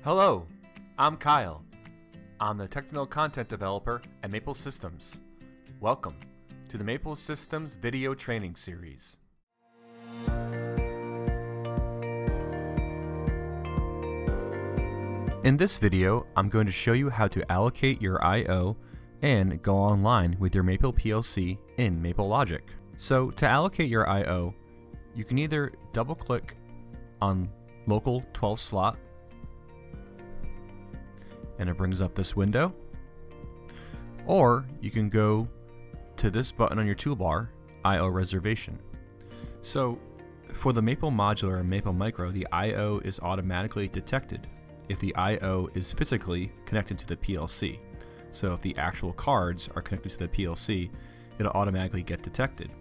Hello, I'm Kyle. I'm the technical content developer at Maple Systems. Welcome to the Maple Systems video training series. In this video, I'm going to show you how to allocate your I/O and go online with your Maple PLC in MapleLogic. So to allocate your I/O, you can either double-click on local 12 slot, and it brings up this window, or you can go to this button on your toolbar, I/O reservation. So for the Maple Modular and Maple Micro, the I/O is automatically detected if the I/O is physically connected to the PLC. So if the actual cards are connected to the PLC, it'll automatically get detected.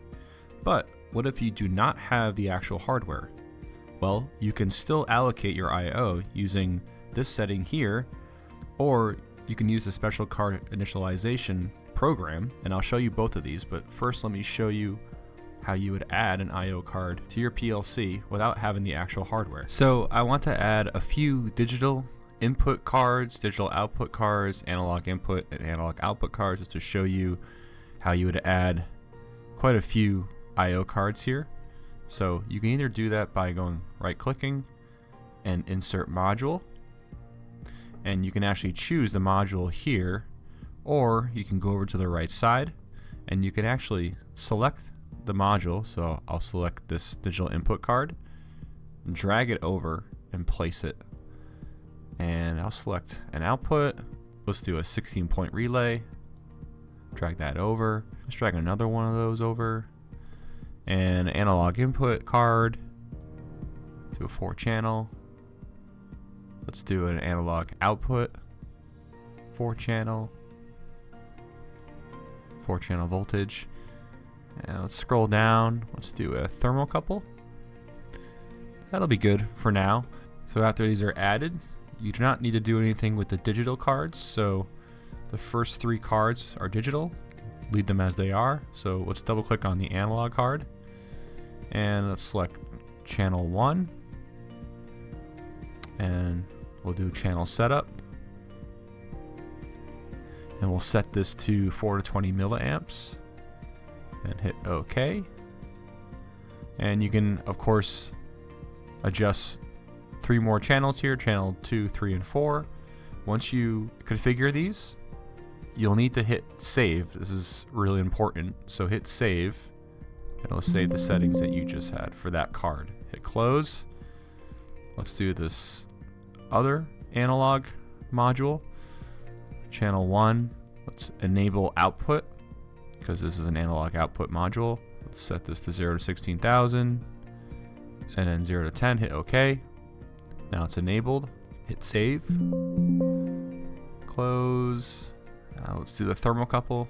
But what if you do not have the actual hardware? Well, you can still allocate your I/O using this setting here, or you can use the special card initialization program, and I'll show you both of these, but first let me show you how you would add an I/O card to your PLC without having the actual hardware. So I want to add a few digital input cards, digital output cards, analog input and analog output cards, just to show you how you would add quite a few I/O cards here. So you can either do that by going right-clicking and insert module, and you can actually choose the module here, or you can go over to the right side and you can actually select the module. So I'll select this digital input card, drag it over and place it, and I'll select an output. Let's do a 16-point relay, drag that over. Let's drag another one of those over, and analog input card, do a 4-channel. Let's do an analog output, 4-channel voltage. And let's scroll down. Let's do a thermocouple. That'll be good for now. So after these are added, you do not need to do anything with the digital cards. So the first 3 cards are digital. Leave them as they are. So let's double click on the analog card, and let's select channel 1, and we'll do channel setup, and we'll set this to 4 to 20 milliamps and hit OK. And you can of course adjust 3 more channels here, channel 2, 3, and 4. Once you configure these, you'll need to hit save. This is really important. So hit save, and it'll save the settings that you just had for that card. Hit close. Let's do this other analog module, channel 1. Let's enable output, because this is an analog output module. Let's set this to 0 to 16,000, and then 0 to 10. Hit OK. Now it's enabled. Hit save. Close. Now let's do the thermocouple.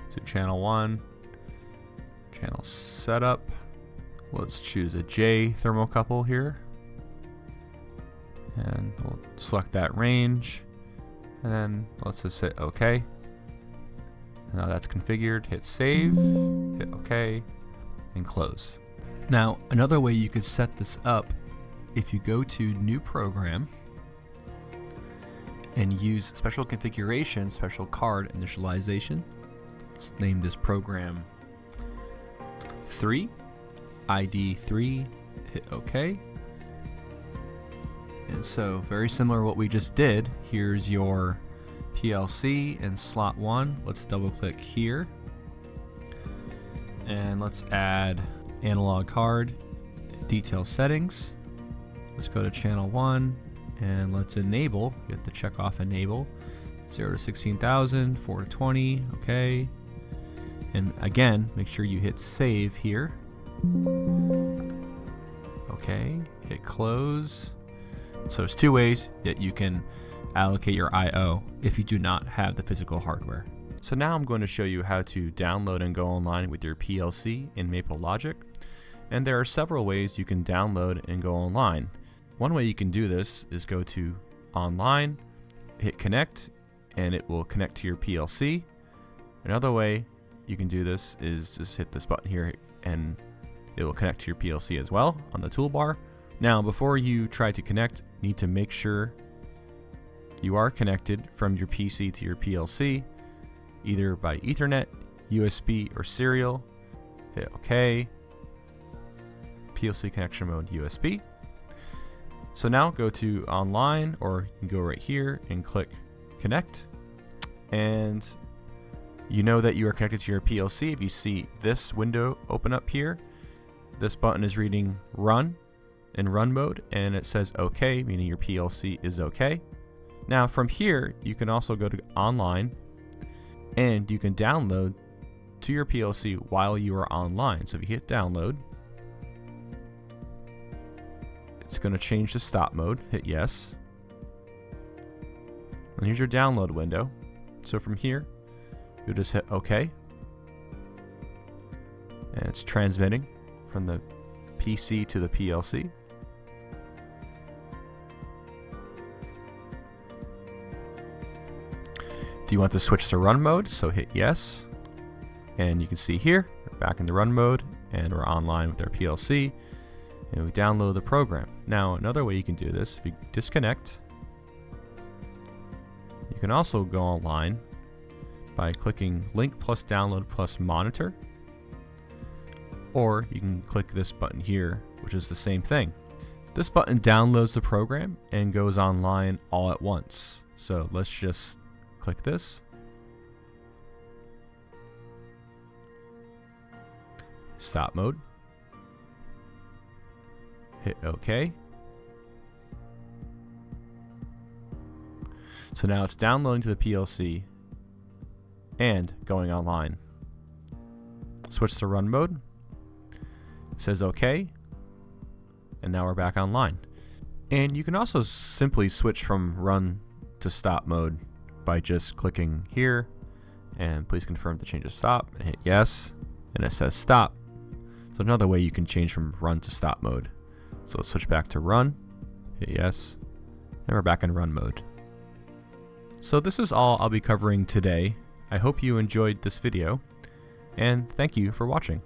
So channel 1, channel setup. Let's choose a J thermocouple here, and we'll select that range, and then let's just hit OK. Now that's configured. Hit save, hit OK, and close. Now another way you could set this up, if you go to New Program and use Special Configuration, Special Card Initialization. Let's name this program 3, ID 3, hit OK. And so very similar to what we just did. Here's your PLC in slot 1. Let's double click here, and let's add analog card, detail settings. Let's go to channel 1, and let's enable. You have to check off enable. 0 to 16,000, 4 to 20, okay. And again, make sure you hit save here. Okay, hit close. So there's 2 ways that you can allocate your I/O if you do not have the physical hardware. So now I'm going to show you how to download and go online with your PLC in MapleLogic. And there are several ways you can download and go online. One way you can do this is go to online, hit connect, and it will connect to your PLC. Another way you can do this is just hit this button here and it will connect to your PLC as well on the toolbar. Now, before you try to connect, need to make sure you are connected from your PC to your PLC, either by Ethernet, USB, or serial. Hit OK. PLC connection mode USB. So now go to online, or you can go right here and click connect. And you know that you are connected to your PLC. If you see this window open up here, this button is reading run in run mode, and it says OK, meaning your PLC is OK. Now from here, you can also go to online, and you can download to your PLC while you are online. So if you hit download, it's going to change to stop mode. Hit yes. And here's your download window. So from here, you'll just hit OK. And it's transmitting from the PC to the PLC. Do you want to switch to run mode? So hit yes. And you can see here, we're back in the run mode, and we're online with our PLC, and we download the program. Now, another way you can do this, if you disconnect, you can also go online by clicking link plus download plus monitor, or you can click this button here, which is the same thing. This button downloads the program and goes online all at once. So let's just click this. Stop mode. Hit OK. So now it's downloading to the PLC and going online. Switch to run mode. It says OK. And now we're back online. And you can also simply switch from run to stop mode by just clicking here and please confirm to change to stop, and hit yes, and it says stop. So another way you can change from run to stop mode. So let's switch back to run, hit yes, and we're back in run mode. So this is all I'll be covering today. I hope you enjoyed this video, and thank you for watching.